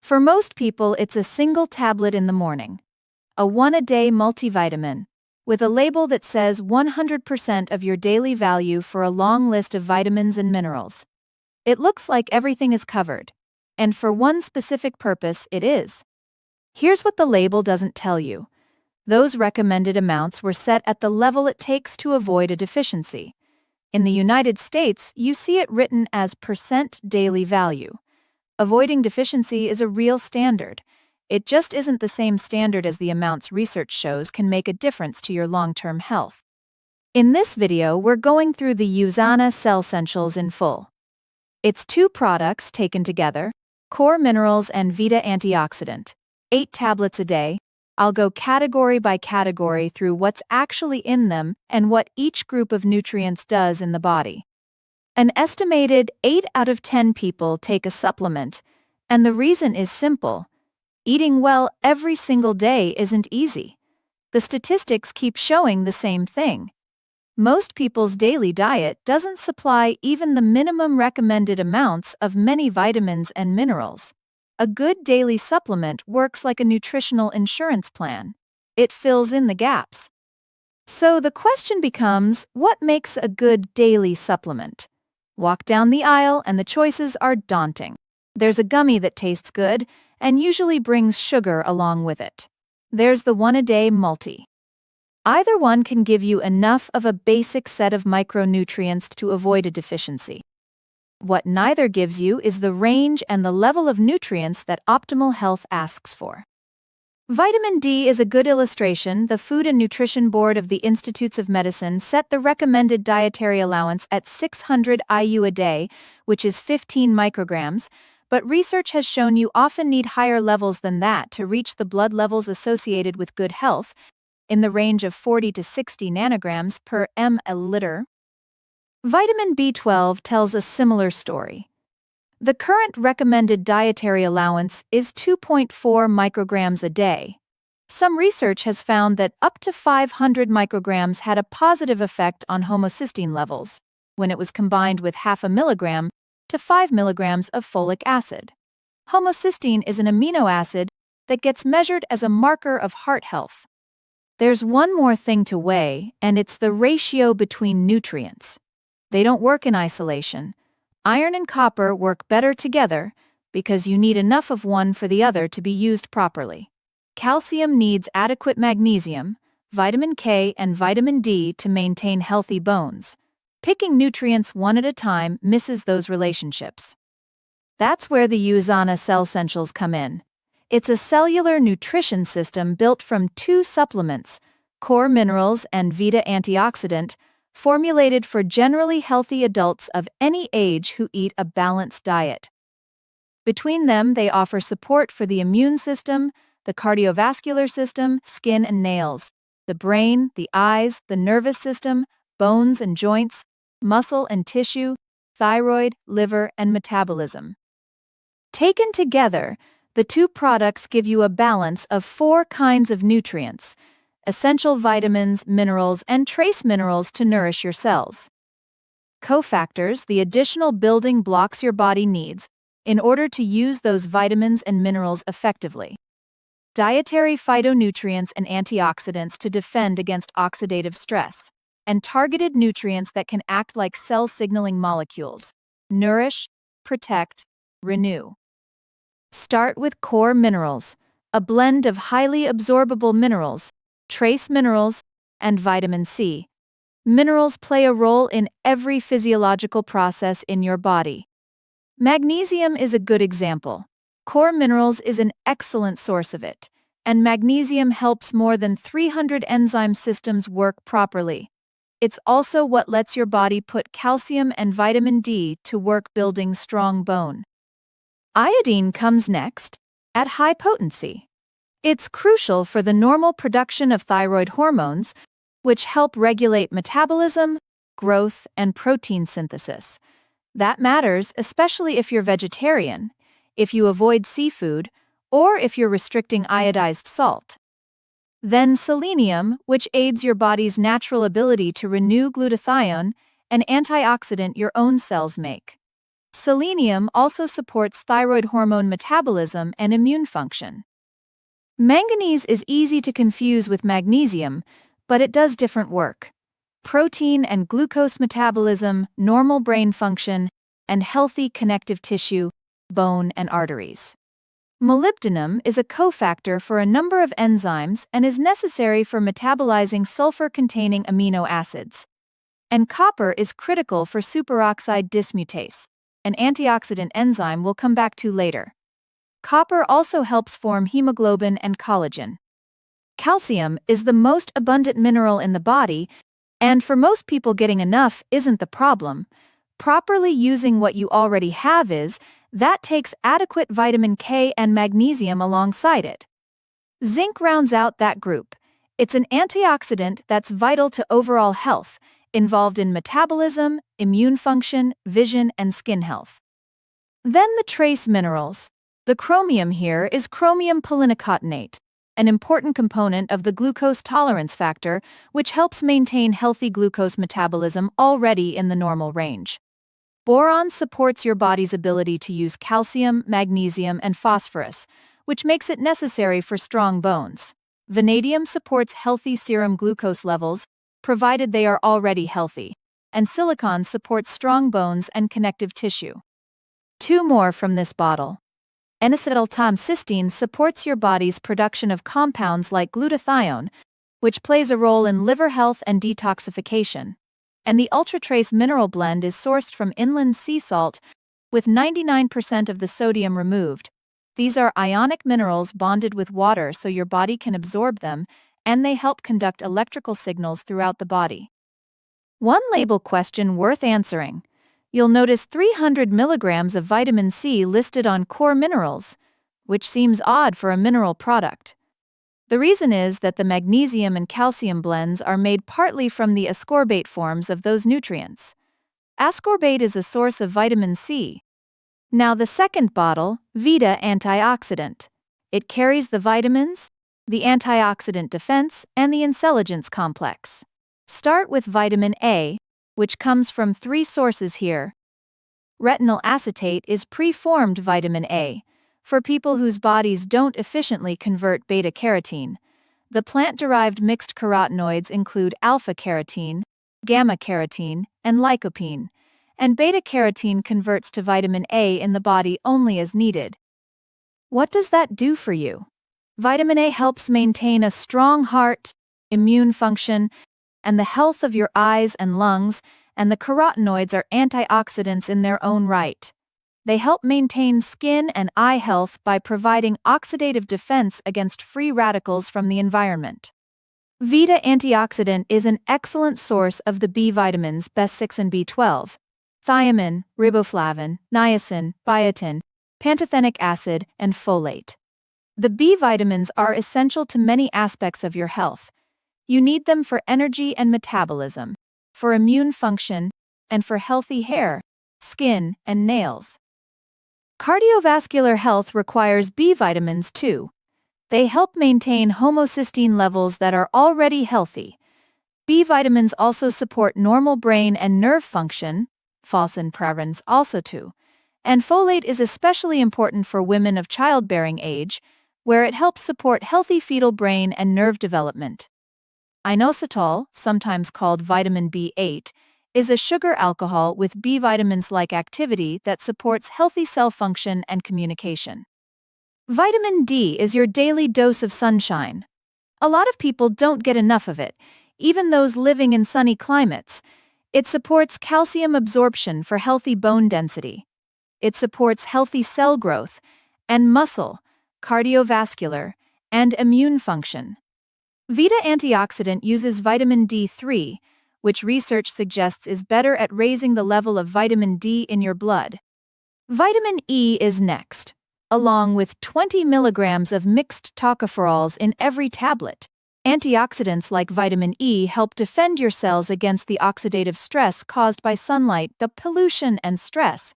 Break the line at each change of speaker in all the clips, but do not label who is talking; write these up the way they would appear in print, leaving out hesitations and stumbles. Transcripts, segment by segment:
For most people, it's a single tablet in the morning, a one-a-day multivitamin, with a label that says 100% of your daily value for a long list of vitamins and minerals. It looks like everything is covered, and for one specific purpose, it is. Here's what the label doesn't tell you. Those recommended amounts were set at the level it takes to avoid a deficiency. In the United States, you see it written as percent daily value. Avoiding deficiency is a real standard. It just isn't the same standard as the amounts research shows can make a difference to your long-term health. In this video, we're going through the USANA CellSentials in full. It's 2 products taken together, Core Minerals and Vita Antioxidant, 8 tablets a day. I'll go category by category through what's actually in them and what each group of nutrients does in the body. An estimated 8 out of 10 people take a supplement, and the reason is simple. Eating well every single day isn't easy. The statistics keep showing the same thing. Most people's daily diet doesn't supply even the minimum recommended amounts of many vitamins and minerals. A good daily supplement works like a nutritional insurance plan. It fills in the gaps. So the question becomes, what makes a good daily supplement? Walk down the aisle and the choices are daunting. There's a gummy that tastes good and usually brings sugar along with it. There's the one-a-day multi. Either one can give you enough of a basic set of micronutrients to avoid a deficiency. What neither gives you is the range and the level of nutrients that optimal health asks for. Vitamin D is a good illustration. The Food and Nutrition Board of the Institutes of Medicine set the recommended dietary allowance at 600 IU a day, which is 15 micrograms, but research has shown you often need higher levels than that to reach the blood levels associated with good health, in the range of 40 to 60 nanograms per ml. Vitamin B12 tells a similar story. The current recommended dietary allowance is 2.4 micrograms a day. Some research has found that up to 500 micrograms had a positive effect on homocysteine levels, when it was combined with half a milligram to 5 milligrams of folic acid. Homocysteine is an amino acid that gets measured as a marker of heart health. There's one more thing to weigh, and it's the ratio between nutrients. They don't work in isolation. Iron and copper work better together because you need enough of one for the other to be used properly. Calcium needs adequate magnesium, vitamin K, and vitamin D to maintain healthy bones. Picking nutrients one at a time misses those relationships. That's where the USANA CellSentials come in. It's a cellular nutrition system built from 2 supplements, Core Minerals and Vita Antioxidant, formulated for generally healthy adults of any age who eat a balanced diet. Between them, they offer support for the immune system, the cardiovascular system, skin and nails, the brain, the eyes, the nervous system, bones and joints, muscle and tissue, thyroid, liver, and metabolism. Taken together, the 2 products give you a balance of 4 kinds of nutrients: essential vitamins, minerals, and trace minerals to nourish your cells. Cofactors, the additional building blocks your body needs in order to use those vitamins and minerals effectively. Dietary phytonutrients and antioxidants to defend against oxidative stress, and targeted nutrients that can act like cell signaling molecules. Nourish, protect, renew. Start with Core Minerals, a blend of highly absorbable minerals, trace minerals, and vitamin C. Minerals play a role in every physiological process in your body. Magnesium is a good example. Core Minerals is an excellent source of it, and magnesium helps more than 300 enzyme systems work properly. It's also what lets your body put calcium and vitamin D to work building strong bone. Iodine comes next, at high potency. It's crucial for the normal production of thyroid hormones, which help regulate metabolism, growth, and protein synthesis. That matters especially if you're vegetarian, if you avoid seafood, or if you're restricting iodized salt. Then selenium, which aids your body's natural ability to renew glutathione, an antioxidant your own cells make. Selenium also supports thyroid hormone metabolism and immune function. Manganese is easy to confuse with magnesium, but it does different work. Protein and glucose metabolism, normal brain function, and healthy connective tissue, bone and arteries. Molybdenum is a cofactor for a number of enzymes and is necessary for metabolizing sulfur-containing amino acids. And copper is critical for superoxide dismutase, an antioxidant enzyme we'll come back to later. Copper also helps form hemoglobin and collagen. Calcium is the most abundant mineral in the body, and for most people getting enough isn't the problem. Properly using what you already have that takes adequate vitamin K and magnesium alongside it. Zinc rounds out that group. It's an antioxidant that's vital to overall health, involved in metabolism, immune function, vision, and skin health. Then the trace minerals. The chromium here is chromium polynicotinate, an important component of the glucose tolerance factor, which helps maintain healthy glucose metabolism already in the normal range. Boron supports your body's ability to use calcium, magnesium, and phosphorus, which makes it necessary for strong bones. Vanadium supports healthy serum glucose levels, provided they are already healthy, and silicon supports strong bones and connective tissue. Two more from this bottle. N-acetylcysteine supports your body's production of compounds like glutathione, which plays a role in liver health and detoxification. And the Ultratrace mineral blend is sourced from inland sea salt, with 99% of the sodium removed. These are ionic minerals bonded with water so your body can absorb them, and they help conduct electrical signals throughout the body. One label question worth answering. You'll notice 300 milligrams of vitamin C listed on core minerals, which seems odd for a mineral product. The reason is that the magnesium and calcium blends are made partly from the ascorbate forms of those nutrients. Ascorbate is a source of vitamin C. Now the second bottle, Vita Antioxidant. It carries the vitamins, the antioxidant defense, and the InCelligence Complex. Start with vitamin A, which comes from three sources here. Retinol acetate is preformed vitamin A, for people whose bodies don't efficiently convert beta-carotene. The plant-derived mixed carotenoids include alpha-carotene, gamma-carotene, and lycopene, and beta-carotene converts to vitamin A in the body only as needed. What does that do for you? Vitamin A helps maintain a strong heart, immune function, and the health of your eyes and lungs, and the carotenoids are antioxidants in their own right. They help maintain skin and eye health by providing oxidative defense against free radicals from the environment. Vita Antioxidant is an excellent source of the B vitamins B6 and B12, thiamine, riboflavin, niacin, biotin, pantothenic acid, and folate. The B vitamins are essential to many aspects of your health. You need them for energy and metabolism, for immune function, and for healthy hair, skin, and nails. Cardiovascular health requires B vitamins too. They help maintain homocysteine levels that are already healthy. B vitamins also support normal brain and nerve function, Fossin preference also too. And folate is especially important for women of childbearing age, where it helps support healthy fetal brain and nerve development. Inositol, sometimes called vitamin B8, is a sugar alcohol with B vitamins-like activity that supports healthy cell function and communication. Vitamin D is your daily dose of sunshine. A lot of people don't get enough of it, even those living in sunny climates. It supports calcium absorption for healthy bone density. It supports healthy cell growth and muscle, cardiovascular, and immune function. Vita Antioxidant uses vitamin D3, which research suggests is better at raising the level of vitamin D in your blood. Vitamin E is next, along with 20 milligrams of mixed tocopherols in every tablet. Antioxidants like vitamin E help defend your cells against the oxidative stress caused by sunlight, the pollution, and stress,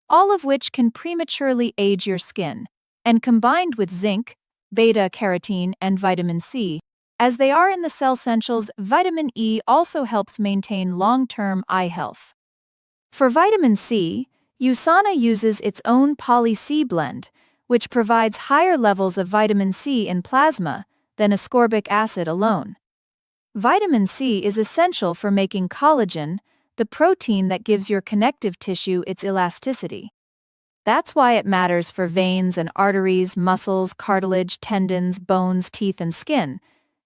all of which can prematurely age your skin. And combined with zinc, beta-carotene, and vitamin C, as they are in the CellSentials, vitamin E also helps maintain long-term eye health. For vitamin C, USANA uses its own poly-C blend, which provides higher levels of vitamin C in plasma than ascorbic acid alone. Vitamin C is essential for making collagen, the protein that gives your connective tissue its elasticity. That's why it matters for veins and arteries, muscles, cartilage, tendons, bones, teeth, and skin.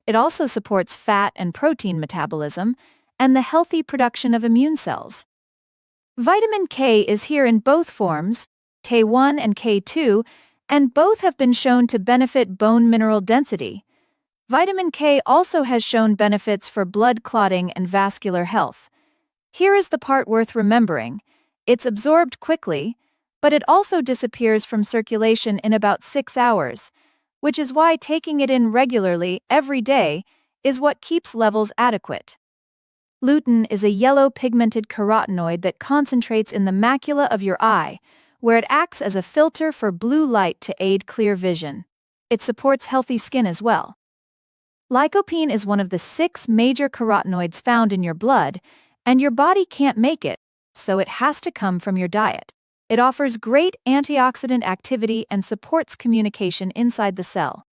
It also supports fat and protein metabolism and the healthy production of immune cells. Vitamin K is here in both forms, K1 and K2, and both have been shown to benefit bone mineral density. Vitamin K also has shown benefits for blood clotting and vascular health. Here is the part worth remembering. It's absorbed quickly, but it also disappears from circulation in about 6 hours, which is why taking it in regularly every day is what keeps levels adequate. Lutein is a yellow pigmented carotenoid that concentrates in the macula of your eye, where it acts as a filter for blue light to aid clear vision. It supports healthy skin as well. Lycopene is one of the 6 major carotenoids found in your blood, and your body can't make it, so it has to come from your diet. It offers great antioxidant activity and supports communication inside the cell.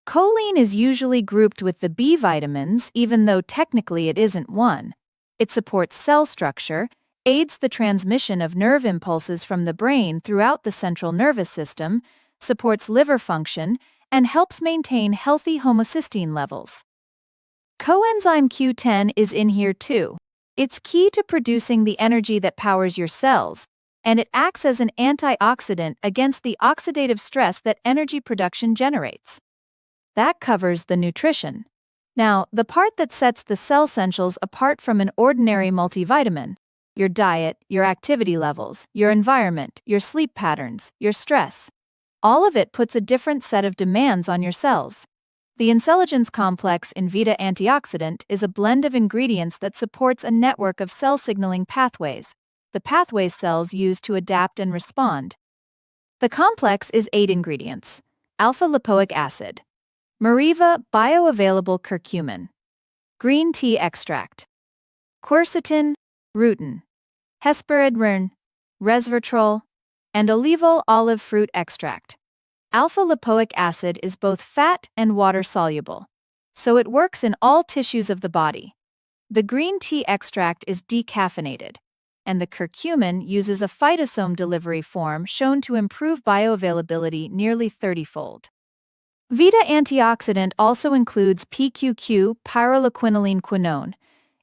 Choline is usually grouped with the B vitamins, even though technically it isn't one. It supports cell structure, aids the transmission of nerve impulses from the brain throughout the central nervous system, supports liver function, and helps maintain healthy homocysteine levels. Coenzyme Q10 is in here too. It's key to producing the energy that powers your cells, and it acts as an antioxidant against the oxidative stress that energy production generates. That covers the nutrition. Now, the part that sets the CellSentials apart from an ordinary multivitamin: your diet, your activity levels, your environment, your sleep patterns, your stress. All of it puts a different set of demands on your cells. The InCelligence Complex in Vita Antioxidant is a blend of ingredients that supports a network of cell signaling pathways, the pathways cells use to adapt and respond. The complex is 8 ingredients: alpha-lipoic acid, Mariva bioavailable curcumin, green tea extract, quercetin, rutin, hesperidin, resveratrol, and olival olive fruit extract. Alpha-lipoic acid is both fat and water-soluble, so it works in all tissues of the body. The green tea extract is decaffeinated, and the curcumin uses a phytosome delivery form shown to improve bioavailability nearly 30-fold. Vita Antioxidant also includes PQQ, pyrroloquinoline quinone.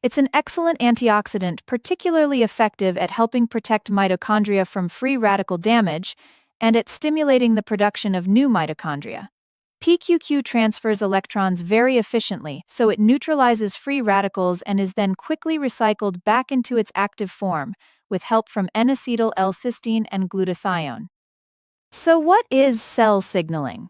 It's an excellent antioxidant, particularly effective at helping protect mitochondria from free radical damage and at stimulating the production of new mitochondria. PQQ transfers electrons very efficiently, so it neutralizes free radicals and is then quickly recycled back into its active form, with help from N-acetyl L-cysteine and glutathione. So what is cell signaling?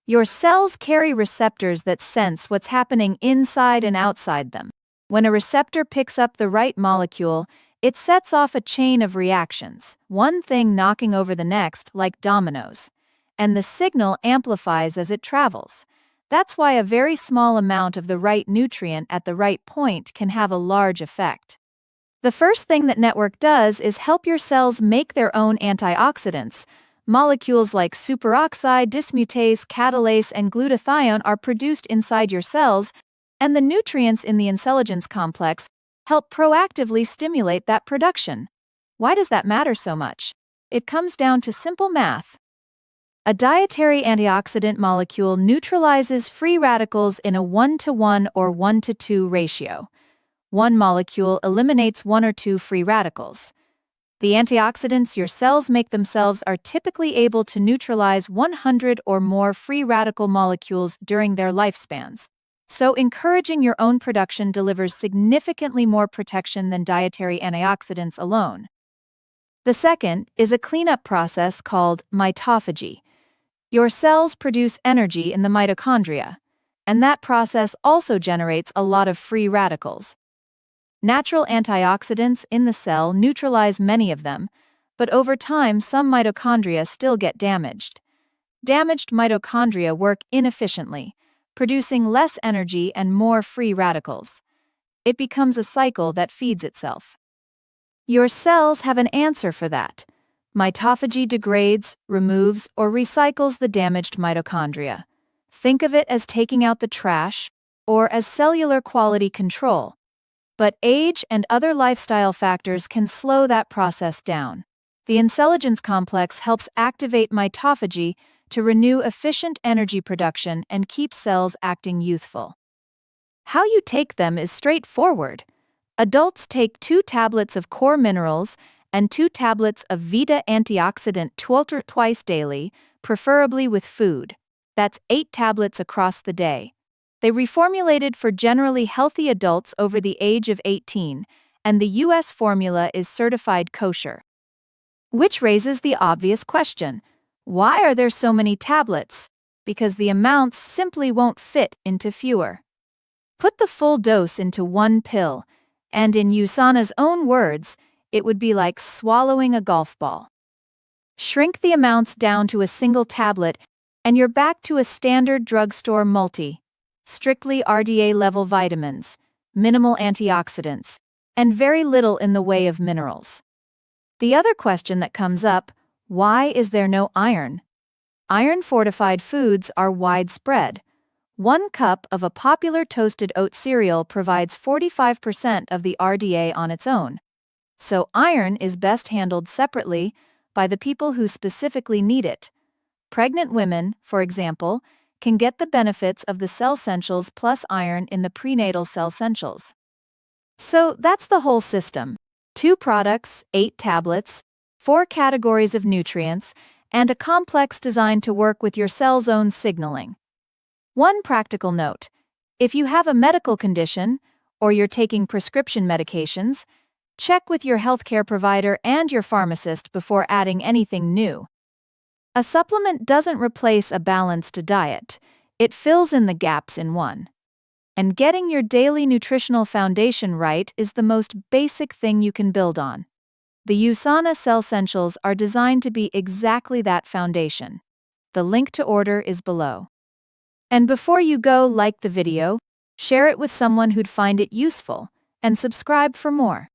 Your cells carry receptors that sense what's happening inside and outside them. When a receptor picks up the right molecule, it sets off a chain of reactions, one thing knocking over the next like dominoes, and the signal amplifies as it travels. That's why a very small amount of the right nutrient at the right point can have a large effect. The first thing that network does is help your cells make their own antioxidants. Molecules like superoxide, dismutase, catalase, and glutathione are produced inside your cells, and the nutrients in the InCelligence Complex help proactively stimulate that production. Why does that matter so much? It comes down to simple math. A dietary antioxidant molecule neutralizes free radicals in a 1:1 or 1:2 ratio. One molecule eliminates 1 or 2 free radicals. The antioxidants your cells make themselves are typically able to neutralize 100 or more free radical molecules during their lifespans. So encouraging your own production delivers significantly more protection than dietary antioxidants alone. The second is a cleanup process called mitophagy. Your cells produce energy in the mitochondria, and that process also generates a lot of free radicals. Natural antioxidants in the cell neutralize many of them, but over time some mitochondria still get damaged. Damaged mitochondria work inefficiently, producing less energy and more free radicals. It becomes a cycle that feeds itself. Your cells have an answer for that. Mitophagy degrades, removes, or recycles the damaged mitochondria. Think of it as taking out the trash, or as cellular quality control. But age and other lifestyle factors can slow that process down. The InCelligence Complex helps activate mitophagy to renew efficient energy production and keep cells acting youthful. How you take them is straightforward. Adults take 2 tablets of core minerals and 2 tablets of Vita Antioxidant twice daily, preferably with food. That's 8 tablets across the day. They reformulated for generally healthy adults over the age of 18, and the U.S. formula is certified kosher. Which raises the obvious question: why are there so many tablets? Because the amounts simply won't fit into fewer. Put the full dose into one pill, and in USANA's own words, it would be like swallowing a golf ball. Shrink the amounts down to a single tablet, and you're back to a standard drugstore strictly RDA-level vitamins, minimal antioxidants, and very little in the way of minerals. The other question that comes up: why is there no iron? Iron-fortified foods are widespread. 1 cup of a popular toasted oat cereal provides 45% of the RDA on its own. So iron is best handled separately by the people who specifically need it. Pregnant women, for example, can get the benefits of the CellSentials plus iron in the prenatal CellSentials. So that's the whole system. 2 products, 8 tablets, 4 categories of nutrients, and a complex designed to work with your cell's own signaling. One practical note: if you have a medical condition, or you're taking prescription medications, check with your healthcare provider and your pharmacist before adding anything new. A supplement doesn't replace a balanced diet, it fills in the gaps in one. And getting your daily nutritional foundation right is the most basic thing you can build on. The USANA CellSentials are designed to be exactly that foundation. The link to order is below. And before you go, like the video, share it with someone who'd find it useful, and subscribe for more.